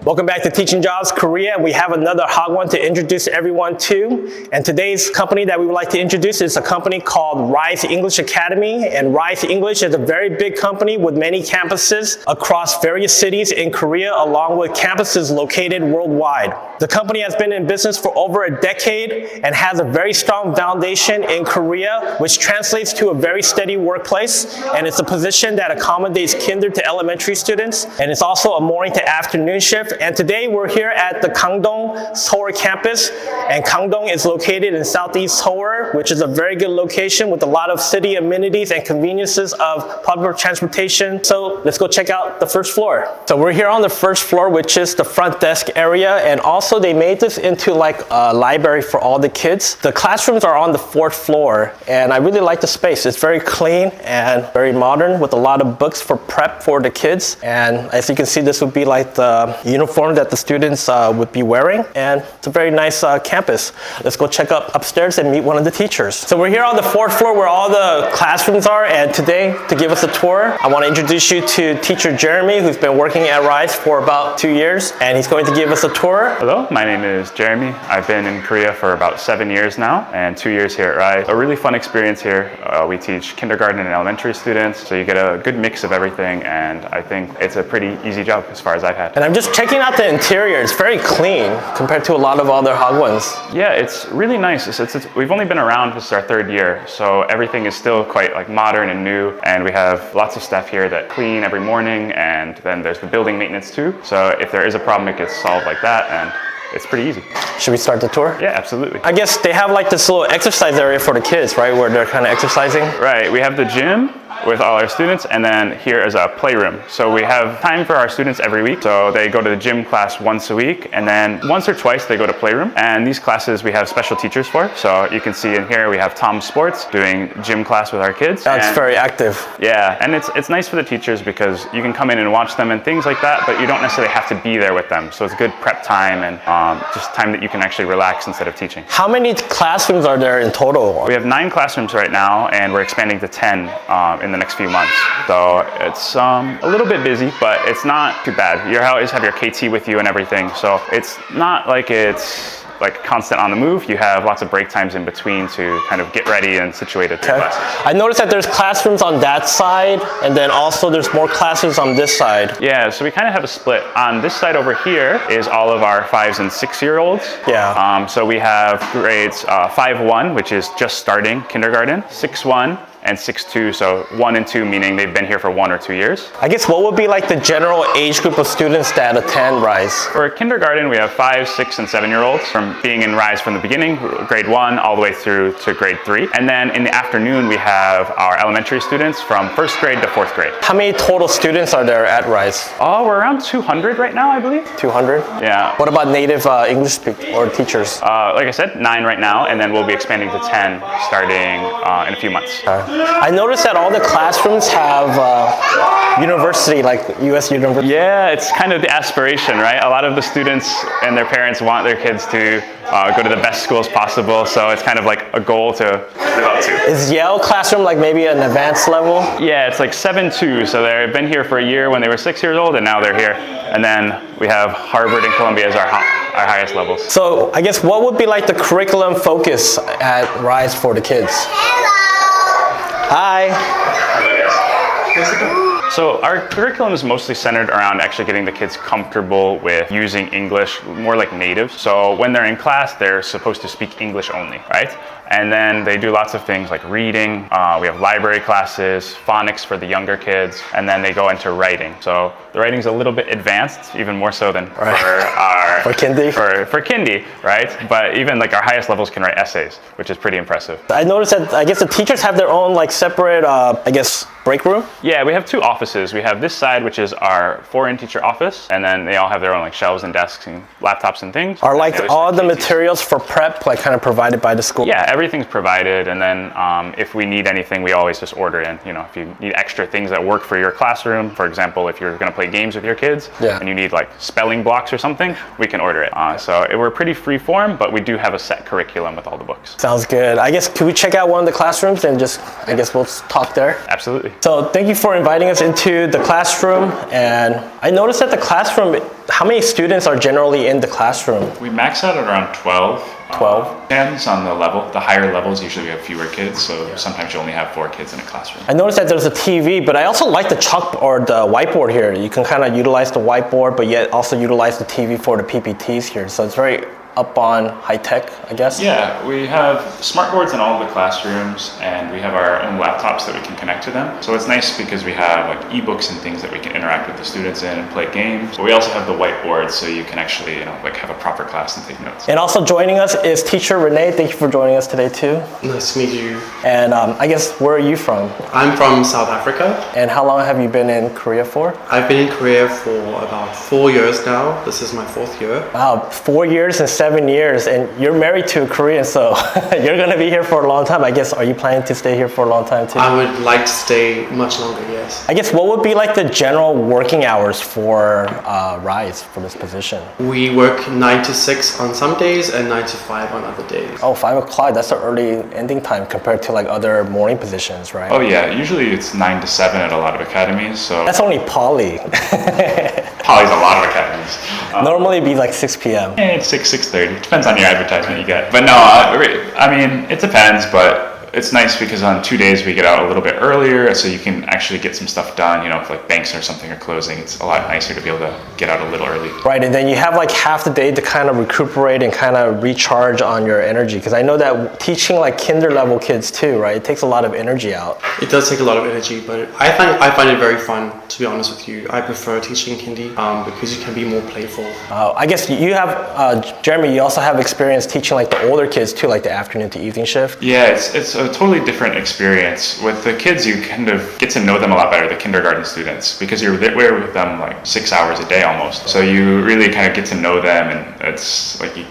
Welcome back to Teaching Jobs Korea. We have another Hogwan to introduce everyone to. And today's company that we would like to introduce is a company called Rise English Academy. And Rise English is a very big company with many campuses across various cities in Korea, along with campuses located worldwide. The company has been in business for over a decade and has a very strong foundation in Korea, which translates to a very steady workplace. And it's a position that accommodates kinder to elementary students. And it's also a morning to afternoon shift. And today we're here at the Gangdong Seoul campus. And Gangdong is located in southeast Seoul, which is a very good location with a lot of city amenities and conveniences of public transportation. So let's go check out the first floor. So we're here on the first floor, which is the front desk area. And also they made this into like a library for all the kids. The classrooms are on the fourth floor. And I really like the space. It's very clean and very modern with a lot of books for prep for the kids. And as you can see, this would be like the uniform that the students would be wearing. And it's a very nice campus. Let's go check up upstairs and meet one of the teachers. So we're here on the fourth floor where all the classrooms are. And today, to give us a tour, I want to introduce you to teacher Jeremy, who's been working at Rise for about 2 years. And he's going to give us a tour. Hello, my name is Jeremy. I've been in Korea for about 7 years now and 2 years here at Rise. A really fun experience here. We teach kindergarten and elementary students, so you get a good mix of everything, and I think it's a pretty easy job as far as I've had. And I'm just checking out the interior. It's very clean compared to a lot of other Hogwans. Yeah, it's really nice. We've only been around, this is our 3rd year, so everything is still quite like modern and new, and we have lots of staff here that clean every morning, and then there's the building maintenance too. So if there is a problem, it gets solved like that, and it's pretty easy. Should we start the tour? Yeah, absolutely. I guess they have like this little exercise area for the kids, right? Where they're kind of exercising. Right, we have the gym with all our students, and then here is a playroom. So we have time for our students every week. So they go to the gym class once a week, and then once or twice they go to playroom. And these classes we have special teachers for. So you can see in here we have Tom Sports doing gym class with our kids. That's very active. Yeah, and it's nice for the teachers because you can come in and watch them and things like that, but you don't necessarily have to be there with them. So it's good prep time and just time that you can actually relax instead of teaching. How many classrooms are there in total? We have 9 classrooms right now, and we're expanding to 10 in the next few months. So it's a little bit busy, but it's not too bad. You always have your KT with you and everything. So it's not like it's like constant on the move. You have lots of break times in between to kind of get ready and situated for class. I noticed that there's classrooms on that side, and then also there's more classes on this side. Yeah, so we kind of have a split. On this side over here is all of our 5 and 6-year-olds. Yeah. So we have grades 5-1, which is just starting kindergarten, 6-1, and 6-2, so 1 and 2, meaning they've been here for 1 or 2 years. I guess what would be like the general age group of students that attend Rise? For kindergarten, we have 5, 6, and 7-year-olds from being in Rise from the beginning, grade 1, all the way through to grade 3. And then in the afternoon, we have our elementary students from 1st grade to 4th grade. How many total students are there at Rise? Oh, we're around 200 right now, I believe. 200? Yeah. What about native English or teachers? Like I said, 9 right now, and then we'll be expanding to 10 starting in a few months. I noticed that all the classrooms have university, like US university. Yeah, it's kind of the aspiration, right? A lot of the students and their parents want their kids to go to the best schools possible, so it's kind of like a goal to live up to. Is Yale classroom like maybe an advanced level? Yeah, it's like 7-2, so they've been here for a year when they were 6 years old, and now they're here. And then we have Harvard and Columbia as our highest levels. So I guess what would be like the curriculum focus at Rise for the kids? Hi. So our curriculum is mostly centered around actually getting the kids comfortable with using English more like native. So when they're in class, they're supposed to speak English only, right? And then they do lots of things like reading. We have library classes, phonics for the younger kids, and then they go into writing. So the writing's a little bit advanced, even more so than for kindy. For kindy, right? But even like our highest levels can write essays, which is pretty impressive. I noticed that I guess the teachers have their own like separate, I guess, break room? Yeah, we have 2 offices. We have this side, which is our foreign teacher office, and then they all have their own like shelves and desks and laptops and things. Are like all the materials for prep like kind of provided by the school? Yeah, everything's provided, and then if we need anything, we always just order in. You know, if you need extra things that work for your classroom, for example, if you're going to play games with your kids and you need like spelling blocks or something, we can order it. So we're pretty free form, but we do have a set curriculum with all the books. Sounds good. I guess could we check out one of the classrooms and just, I guess we'll talk there? Absolutely. So thank you for inviting us into the classroom. And I noticed that the classroom, how many students are generally in the classroom? We max out at around 12. 12? Depends on the level. The higher levels usually we have fewer kids, so sometimes you only have 4 kids in a classroom. I noticed that there's a TV, but I also like the chalk or the whiteboard here. You can kind of utilize the whiteboard, but yet also utilize the TV for the PPTs here. So it's very up on high tech, I guess. Yeah, we have smart boards in all of the classrooms, and we have our own laptops that we can connect to them. So it's nice because we have like ebooks and things that we can interact with the students in and play games. But we also have the whiteboard, so you can actually, like have a proper class and take notes. And also joining us is teacher Renee. Thank you for joining us today too. Nice to meet you. And I guess, where are you from? I'm from South Africa. And how long have you been in Korea for? I've been in Korea for about 4 years now. This is my 4th year. Wow, 4 years and 7 years, and you're married to a Korean, so you're gonna be here for a long time. I guess, are you planning to stay here for a long time too? I would like to stay much longer, yes. I guess, what would be like the general working hours for Rise for this position? We work 9 to 6 on some days and 9 to 5 on other days. Oh, 5 o'clock, that's the early ending time compared to like other morning positions, right? Oh yeah, usually it's 9 to 7 at a lot of academies, so That's only Poly. Poly's a lot of academies. Normally it'd be like 6 p.m. It's 6:30. Depends on your advertisement you get. But no, I mean, it depends, but it's nice because on 2 days we get out a little bit earlier, so you can actually get some stuff done. If like banks or something are closing, it's a lot nicer to be able to get out a little early. Right, and then you have like half the day to kind of recuperate and kind of recharge on your energy. Because I know that teaching like kinder level kids too, right? It takes a lot of energy out. It does take a lot of energy, but I find it very fun, to be honest with you. I prefer teaching Hindi because you can be more playful. I guess you have, Jeremy, you also have experience teaching like the older kids too, like the afternoon to evening shift. Yeah, it's a totally different experience. With the kids, you kind of get to know them a lot better, the kindergarten students, because you're there with them like 6 hours a day almost. So you really kind of get to know them, and it's like, you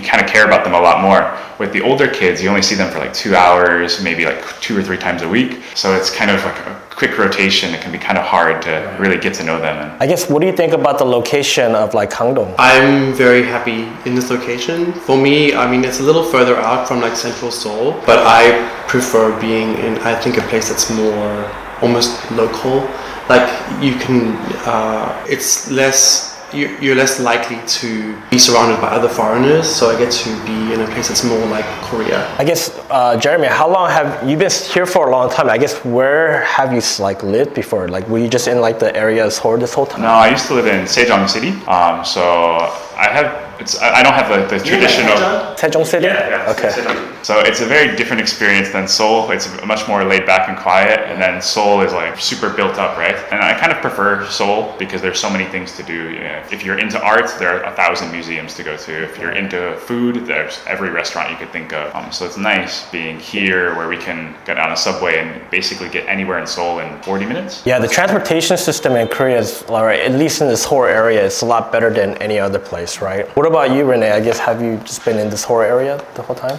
kind of care about them a lot more. With the older kids, you only see them for like 2 hours, maybe like 2 or 3 times a week. So it's kind of like a quick rotation. It can be kind of hard to really get to know them. And I guess, what do you think about the location of like Gangdong? I'm very happy in this location. For me, it's a little further out from like central Seoul, but I prefer being in, I think, a place that's more almost local. Like you can, it's less, you're less likely to be surrounded by other foreigners, so I get to be in a place that's more like Korea. I guess, Jeremy, how long have you been here for a long time? I guess, where have you like lived before? Like, were you just in like the area of Seoul this whole time? no, I used to live in Sejong City, so I don't have the traditional. Sejong City? Yeah. Okay. So it's a very different experience than Seoul. It's much more laid back and quiet, and then Seoul is like super built up, right? And I kind of prefer Seoul because there's so many things to do. If you're into art, there are 1,000 museums to go to. If you're into food, there's every restaurant you could think of. So it's nice being here where we can get on a subway and basically get anywhere in Seoul in 40 minutes. Yeah, the transportation system in Korea is, at least in this whole area, it's a lot better than any other place, right? What about you, Renee? I guess, have you just been in this whole area the whole time?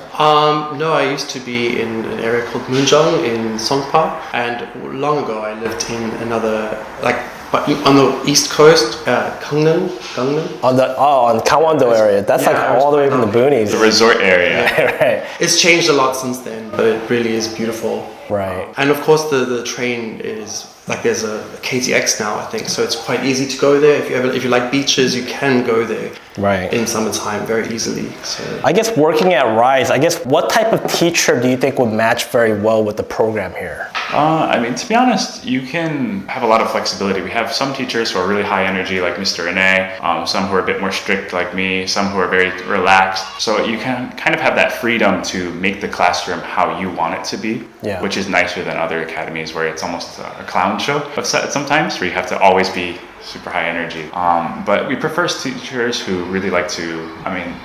No, I used to be in an area called Munjong in Songpa, and long ago I lived in another, but on the east coast, Gangdong. On Gangwon-do area. That's like all the way from the boonies. The resort area. Right. It's changed a lot since then, but it really is beautiful. Right. And of course the train is, there's a KTX now, I think, so it's quite easy to go there. If you like beaches, you can go there. Right. In summertime very easily. So I guess, working at Rise, what type of teacher do you think would match very well with the program here? To be honest, you can have a lot of flexibility. We have some teachers who are really high energy, like Mr. Rene, some who are a bit more strict, like me, some who are very relaxed. So you can kind of have that freedom to make the classroom how you want it to be, which is nicer than other academies where it's almost a clown show. But sometimes where you have to always be super high energy. But we prefer teachers who really like to,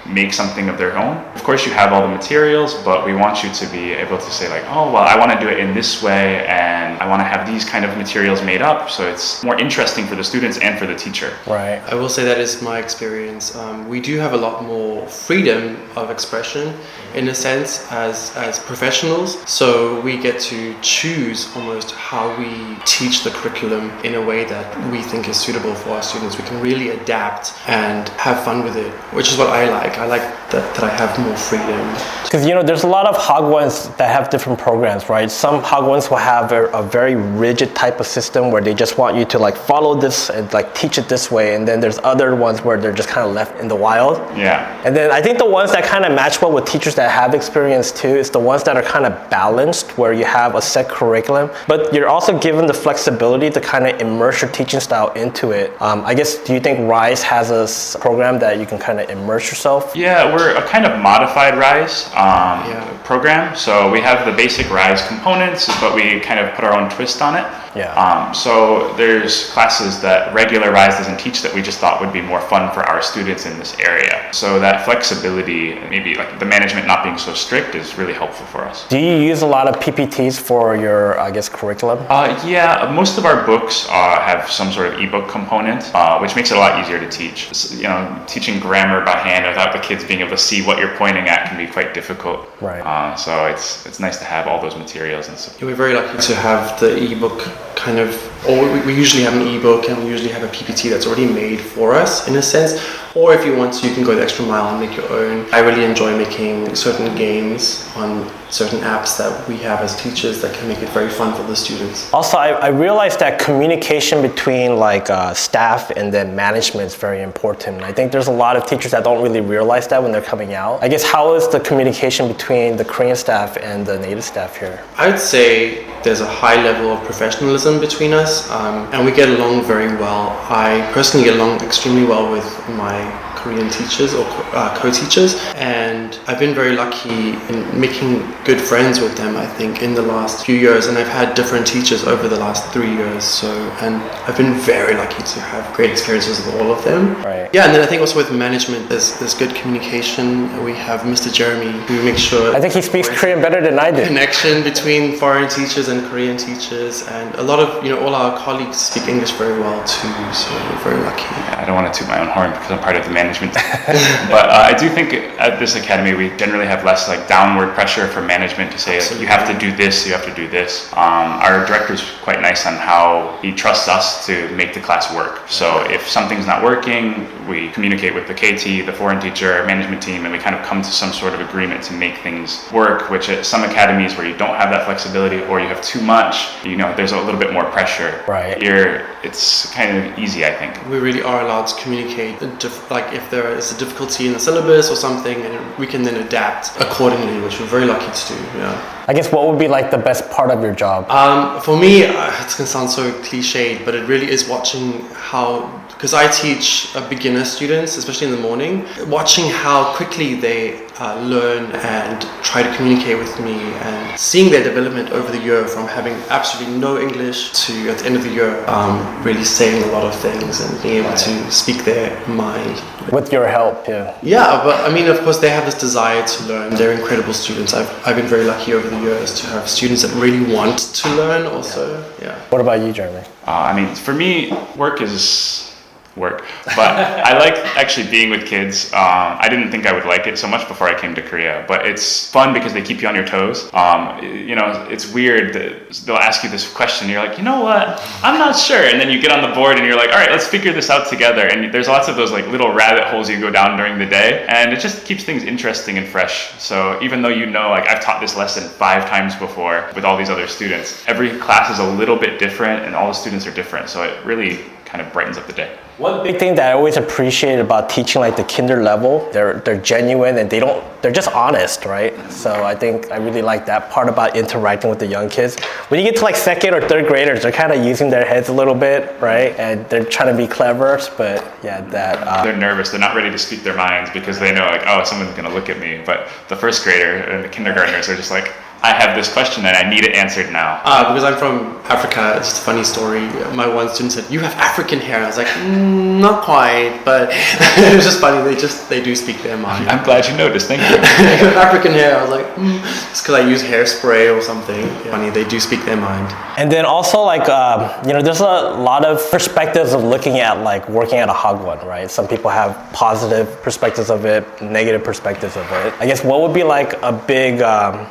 make something of their own. Of course, you have all the materials, but we want you to be able to say like, oh, well, I want to do it in this way, and I want to have these kind of materials made up, so it's more interesting for the students and for the teacher. Right. I will say that is my experience. We do have a lot more freedom of expression in a sense as professionals, so we get to choose almost how we teach the curriculum in a way that we think is suitable for our students. We can really adapt and have fun with it, which is what I like. I like that I have more freedom. Because there's a lot of Hogwans that have different programs, right? Some Hogwans will have a very rigid type of system where they just want you to like follow this and like teach it this way, and then there's other ones where they're just kind of left in the wild. Yeah. And then I think the ones that kind of match well with teachers that have experience too is the ones that are kind of balanced, where you have a set curriculum, but you're also given the flexibility to kind of immerse your teaching style into it. I guess, do you think RISE has a program that you can kind of immerse yourself? Yeah, we're a kind of modified RISE program. So we have the basic RISE components, but we kind of put our own twist on it. Yeah. So there's classes that regular RISE doesn't teach that we just thought would be more fun for our students in this area. So that flexibility, maybe like the management not being so strict, is really helpful for us. Do you use a lot of PPTs for your, I guess, curriculum? Yeah, most of our books have some sort of ebook component, which makes it a lot easier to teach. So, teaching grammar by hand without the kids being able to see what you're pointing at can be quite difficult. Right. So it's nice to have all those materials and stuff. We're very lucky to have the ebook kind of, or we usually have an ebook and we usually have a PPT that's already made for us in a sense. Or if you want to, you can go the extra mile and make your own. I really enjoy making certain games on certain apps that we have as teachers that can make it very fun for the students. Also, I realized that communication between staff and then management is very important. I think there's a lot of teachers that don't really realize that when they're coming out. I guess, how is the communication between the Korean staff and the native staff here? I would say there's a high level of professionalism between us, and we get along very well. I personally get along extremely well with my Korean teachers or co-teachers, and I've been very lucky in making good friends with them, I think, in the last few years, and I've had different teachers over the last 3 years, and I've been very lucky to have great experiences with all of them. Right. Yeah, and then I think also with management, there's good communication. We have Mr. Jeremy, who makes sure I think he speaks Korean better than I do. Connection between foreign teachers and Korean teachers, and a lot of all our colleagues speak English very well too, so we're very lucky. Yeah, I don't want to toot my own horn because I'm part of the management but I do think at this academy we generally have less downward pressure from management to say you have to do this, you have to do this. Our director's quite nice on how he trusts us to make the class work. So if something's not working, we communicate with the KT, the foreign teacher, our management team, and we kind of come to some sort of agreement to make things work, which at some academies where you don't have that flexibility or you have too much, there's a little bit more pressure. Right. Here, it's kind of easy, I think. We really are allowed to communicate, if there is a difficulty in the syllabus or something, and we can then adapt accordingly, which we're very lucky to do. Yeah. I guess, what would be the best part of your job? For me, it's going to sound so cliched, but it really is watching how, because I teach beginner students, especially in the morning, watching how quickly they learn and try to communicate with me, and seeing their development over the year from having absolutely no English to at the end of the year really saying a lot of things and being able to speak their mind. With your help, yeah. Yeah, but I mean, of course, they have this desire to learn. They're incredible students. I've been very lucky over the years to have students that really want to learn also. Yeah. What about you, Jeremy? For me, work is work, but I like actually being with kids. I didn't think I would like it so much before I came to Korea, but it's fun because they keep you on your toes. It's weird that they'll ask you this question and you're like, you know what, I'm not sure, and then you get on the board and you're like, all right, let's figure this out together, and there's lots of those little rabbit holes you go down during the day, and it just keeps things interesting and fresh. So even though I've taught this lesson 5 times before with all these other students, every class is a little bit different and all the students are different, so it really kind of brightens up the day. One big thing that I always appreciate about teaching the kinder level, they're genuine and they're just honest, right? So I think I really like that part about interacting with the young kids. When you get to 2nd or 3rd graders, they're kind of using their heads a little bit, right? And they're trying to be clever, but yeah, they're nervous. They're not ready to speak their minds because they know someone's going to look at me. But the 1st grader and the kindergartners are just I have this question and I need it answered now. Because I'm from Africa, it's just a funny story. My one student said, "You have African hair." I was like, not quite, but it was just funny. They do speak their mind. I'm glad you noticed. Thank you. You have African hair. I was like, it's because I use hairspray or something. Yeah. Funny, they do speak their mind. And then also there's a lot of perspectives of looking at working at a Hogwan, right? Some people have positive perspectives of it, negative perspectives of it. I guess what would be a big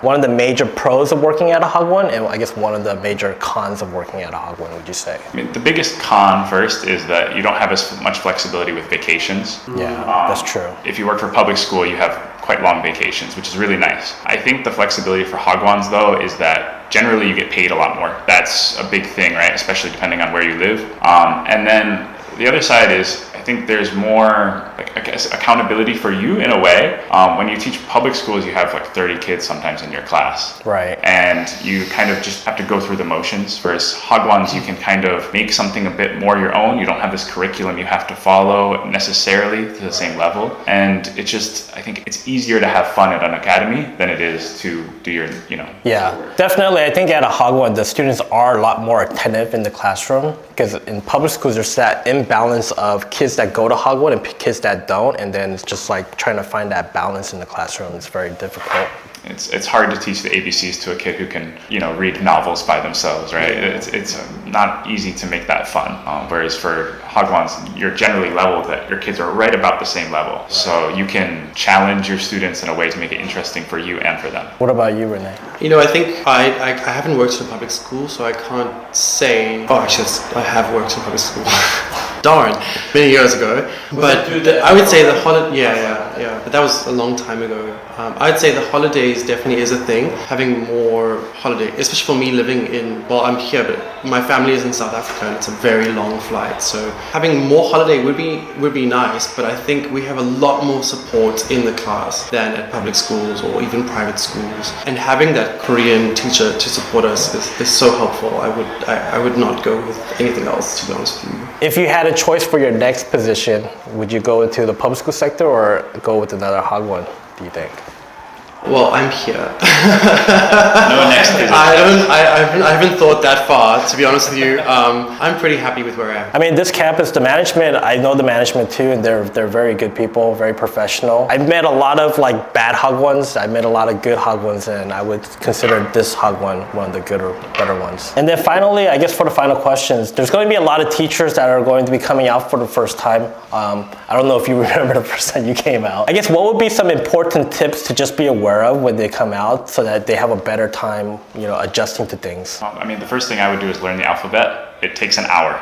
one of the major major pros of working at a Hogwan, and I guess one of the major cons of working at a Hogwan, would you say? I mean, the biggest con first is that you don't have as much flexibility with vacations. Yeah, that's true. If you work for public school, you have quite long vacations, which is really nice. I think the flexibility for Hogwans though is that generally you get paid a lot more. That's a big thing, right? Especially depending on where you live. And then the other side is, I think there's more, like, I guess, accountability for you in a way. When you teach public schools, you have like 30 kids sometimes in your class. Right. And you kind of just have to go through the motions. Whereas Hogwans, you can kind of make something a bit more your own. You don't have this curriculum you have to follow necessarily to the same level. And it just, I think it's easier to have fun at an academy than it is to do your, Yeah, definitely. I think at a Hogwan, the students are a lot more attentive in the classroom, because in public schools, there's that imbalance of kids that go to Hogwan and kids that don't, and then it's just like trying to find that balance in the classroom. It's very difficult. It's hard to teach the ABCs to a kid who can, read novels by themselves, right? It's not easy to make that fun. Whereas for Hogwans, you're generally leveled that your kids are right about the same level. So you can challenge your students in a way to make it interesting for you and for them. What about you, Renee? I think I haven't worked in a public school, so I can't say. Oh, actually, I have worked in public school. Darn, many years ago. But I would say the holiday. Yeah. But that was a long time ago. I'd say the holidays definitely is a thing. Having more holiday, especially for me living in. Well, I'm here, but my family is in South Africa, and it's a very long flight. So having more holiday would be nice. But I think we have a lot more support in the class than at public schools or even private schools. And having that Korean teacher to support us is so helpful. I would not go with anything else, to be honest with you. If you had a choice for your next position, would you go into the public school sector or go with another Hogwan, do you think? Well, I'm here. No next position. I haven't thought that far, to be honest with you. I'm pretty happy with where I am. I mean, this campus, the management, I know the management too, and they're very good people, very professional. I've met a lot of like bad Hogwans. I met a lot of good Hogwans, and I would consider this Hogwan one of the good or better ones. And then finally, I guess for the final questions, there's going to be a lot of teachers that are going to be coming out for the first time. I don't know if you remember the first time you came out. I guess what would be some important tips to just be aware of when they come out so that they have a better time, adjusting to things? The first thing I would do is learn the alphabet. It takes an hour,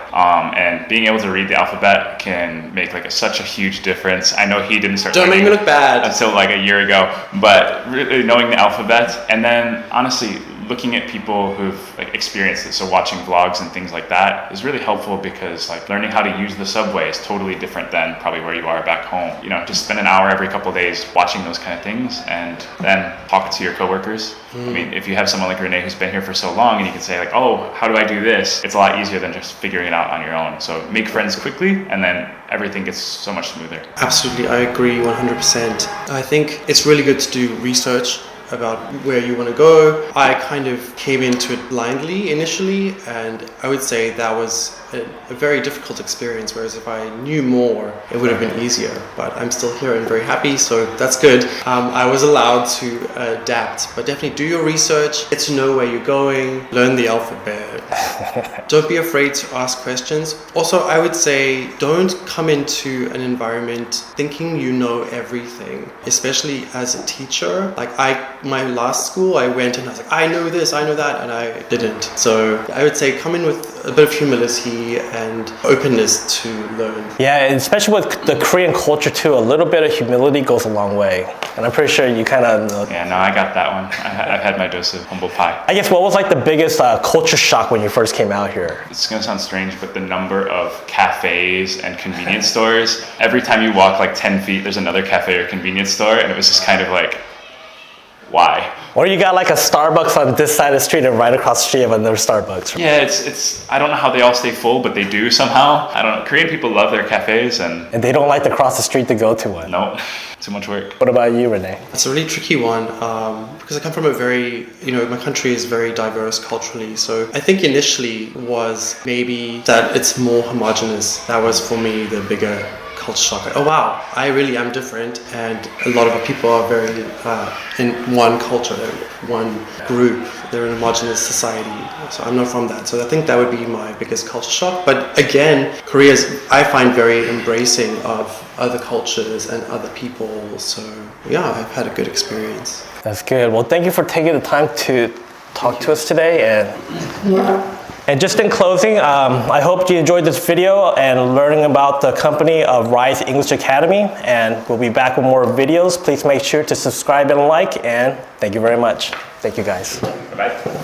and being able to read the alphabet can make such a huge difference. I know he didn't start. Don't make me look bad. Until like a year ago, but really knowing the alphabet, and then honestly looking at people who've experienced it, so watching vlogs and things like that is really helpful, because learning how to use the subway is totally different than probably where you are back home. Just spend an hour every couple of days watching those kind of things, and then talk to your coworkers. If you have someone like Renee who's been here for so long, and you can say oh, how do I do this? It's a lot easier than just figuring it out on your own. So make friends quickly, and then everything gets so much smoother. Absolutely, I agree 100%. I think it's really good to do research about where you want to go. I kind of came into it blindly initially, and I would say that was a very difficult experience, whereas if I knew more, it would have been easier. But I'm still here and very happy, so that's good. I was allowed to adapt, but definitely do your research, get to know where you're going, learn the alphabet. Don't be afraid to ask questions. Also, I would say don't come into an environment thinking you know everything, especially as a teacher. My last school, I went and I was like, I know this, I know that, and I didn't. So I would say come in with a bit of humility and openness to learn. Yeah, and especially with the Korean culture too, a little bit of humility goes a long way. And I'm pretty sure you kind of know. Yeah, no, I got that one. I've had my dose of humble pie. I guess what was the biggest culture shock when you first came out here? It's gonna sound strange, but the number of cafes and convenience stores, every time you walk 10 feet, there's another cafe or convenience store, and it was just kind of why? Or you got a Starbucks on this side of the street, and right across the street you have another Starbucks. Yeah, it's I don't know how they all stay full, but they do somehow. I don't know. Korean people love their cafes, and they don't like to cross the street to go to one. No, too much work. What about you, Renee? It's a really tricky one, because I come from a very, my country is very diverse culturally. So I think initially was maybe that it's more homogenous. That was for me the bigger culture shock. Like, oh wow, I really am different, and a lot of people are very in one culture, one group. They're an homogenous society. So I'm not from that. So I think that would be my biggest culture shock. But again, Korea is, I find, very embracing of other cultures and other people. So yeah, I've had a good experience. That's good. Well, thank you for taking the time to talk to us today. And just in closing, I hope you enjoyed this video and learning about the company of Rise English Academy. And we'll be back with more videos. Please make sure to subscribe and like. And thank you very much. Thank you, guys. Bye-bye.